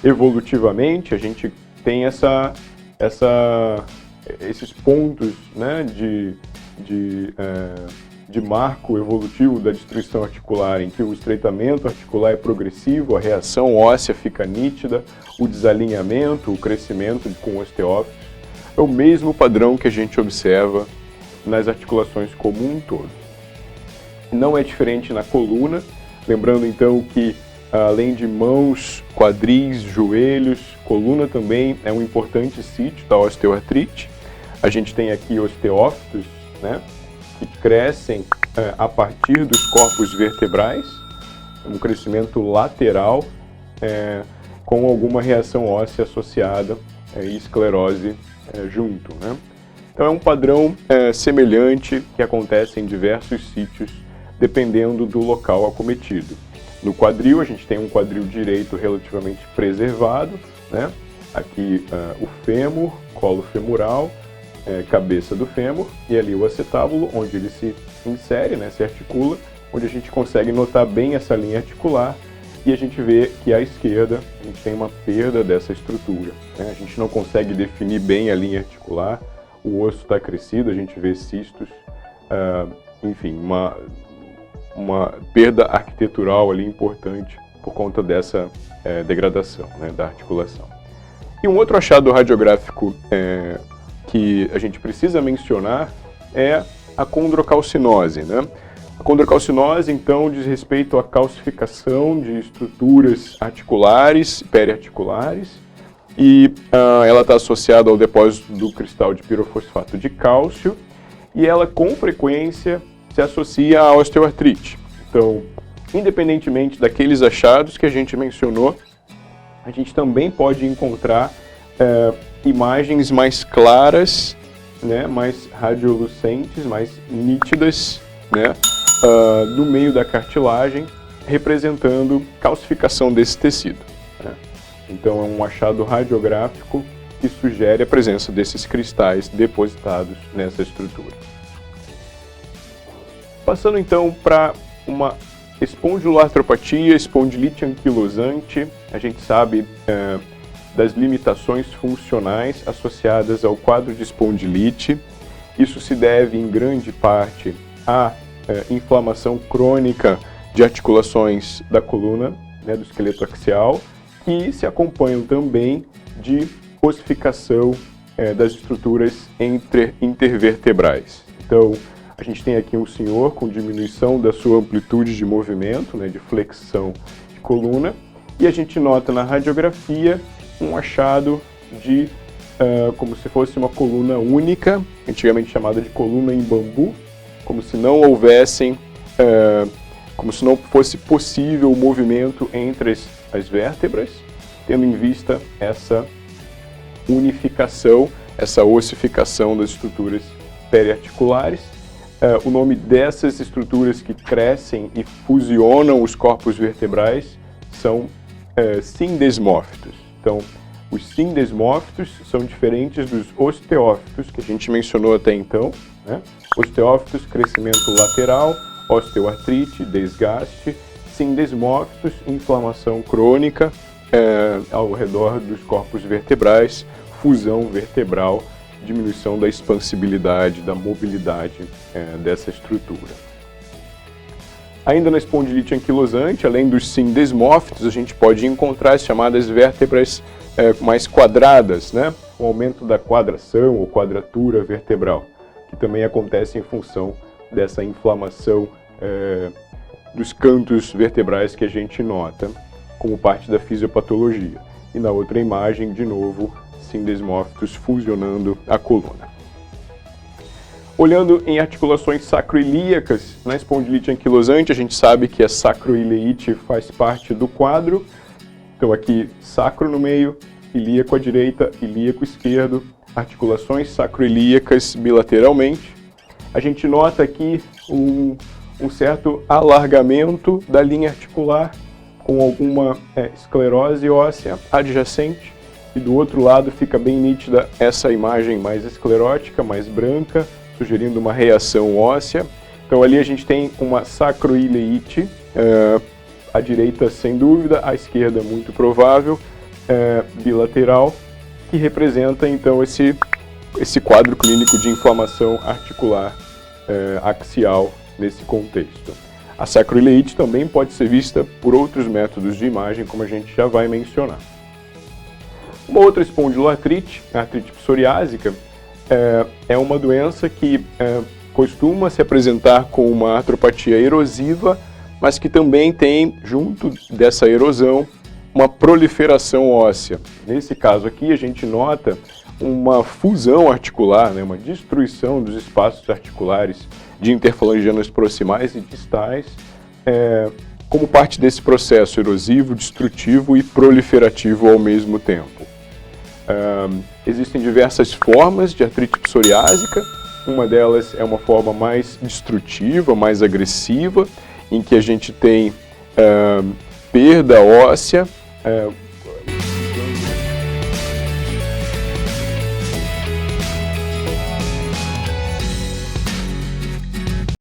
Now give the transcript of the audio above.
evolutivamente, a gente tem esses pontos, né, de marco evolutivo da destruição articular, em que o estreitamento articular é progressivo, a reação óssea fica nítida, o desalinhamento, o crescimento com osteófitos, é o mesmo padrão que a gente observa nas articulações como um todo. Não é diferente na coluna, lembrando então que além de mãos, quadris, joelhos, coluna também é um importante sítio da osteoartrite. A gente tem aqui osteófitos, né, que crescem a partir dos corpos vertebrais, um crescimento lateral com alguma reação óssea associada e esclerose junto, né? Então é um padrão semelhante que acontece em diversos sítios, dependendo do local acometido. No quadril, a gente tem um quadril direito relativamente preservado, né? Aqui o fêmur, colo femoral, cabeça do fêmur, e ali o acetábulo, onde ele se insere, né, se articula, onde a gente consegue notar bem essa linha articular, e a gente vê que à esquerda a gente tem uma perda dessa estrutura, né? A gente não consegue definir bem a linha articular, o osso está crescido, a gente vê cistos, enfim, uma perda arquitetural ali importante por conta dessa degradação, né, da articulação. E um outro achado radiográfico que a gente precisa mencionar é a condrocalcinose, né? A condrocalcinose, então, diz respeito à calcificação de estruturas articulares, periarticulares, e ela está associada ao depósito do cristal de pirofosfato de cálcio, e ela, com frequência, se associa à osteoartrite. Então, independentemente daqueles achados que a gente mencionou, a gente também pode encontrar imagens mais claras, né, mais radiolucentes, mais nítidas, né, no meio da cartilagem, representando calcificação desse tecido, né? Então é um achado radiográfico que sugere a presença desses cristais depositados nessa estrutura. Passando então para uma espondiloartropatia, espondilite anquilosante, a gente sabe das limitações funcionais associadas ao quadro de espondilite. Isso se deve em grande parte à inflamação crônica de articulações da coluna, né, do esqueleto axial, que se acompanham também de ossificação das estruturas intervertebrais. Então, a gente tem aqui um senhor com diminuição da sua amplitude de movimento, né, de flexão de coluna, e a gente nota na radiografia um achado de como se fosse uma coluna única, antigamente chamada de coluna em bambu, como se não houvessem, como se não fosse possível o movimento entre as vértebras, tendo em vista essa unificação, essa ossificação das estruturas periarticulares. O nome dessas estruturas que crescem e fusionam os corpos vertebrais são sindesmófitos. Então, os sindesmófitos são diferentes dos osteófitos, que a gente mencionou até então, né? Osteófitos, crescimento lateral, osteoartrite, desgaste, sindesmófitos, inflamação crônica ao redor dos corpos vertebrais, fusão vertebral, diminuição da expansibilidade, da mobilidade dessa estrutura. Ainda na espondilite anquilosante, além dos sindesmófitos, a gente pode encontrar as chamadas vértebras mais quadradas, né? O aumento da quadração ou quadratura vertebral, que também acontece em função dessa inflamação dos cantos vertebrais que a gente nota como parte da fisiopatologia. E na outra imagem, de novo, sindesmófitos fusionando a coluna. Olhando em articulações sacroilíacas, na espondilite anquilosante, a gente sabe que a sacroileite faz parte do quadro. Então aqui, sacro no meio, ilíaco à direita, ilíaco esquerdo, articulações sacroilíacas bilateralmente. A gente nota aqui um certo alargamento da linha articular, com alguma esclerose óssea adjacente, e do outro lado fica bem nítida essa imagem mais esclerótica, mais branca, sugerindo uma reação óssea. Então ali a gente tem uma sacroileite, à direita sem dúvida, à esquerda muito provável, bilateral, que representa então esse quadro clínico de inflamação articular axial nesse contexto. A sacroileite também pode ser vista por outros métodos de imagem, como a gente já vai mencionar. Uma outra espondiloartrite, a artrite psoriásica, é uma doença que costuma se apresentar com uma artropatia erosiva, mas que também tem, junto dessa erosão, uma proliferação óssea. Nesse caso aqui, a gente nota uma fusão articular, né, uma destruição dos espaços articulares de interfalangianas proximais e distais, como parte desse processo erosivo, destrutivo e proliferativo ao mesmo tempo. Existem diversas formas de artrite psoriásica. Uma delas é uma forma mais destrutiva, mais agressiva, em que a gente tem perda óssea,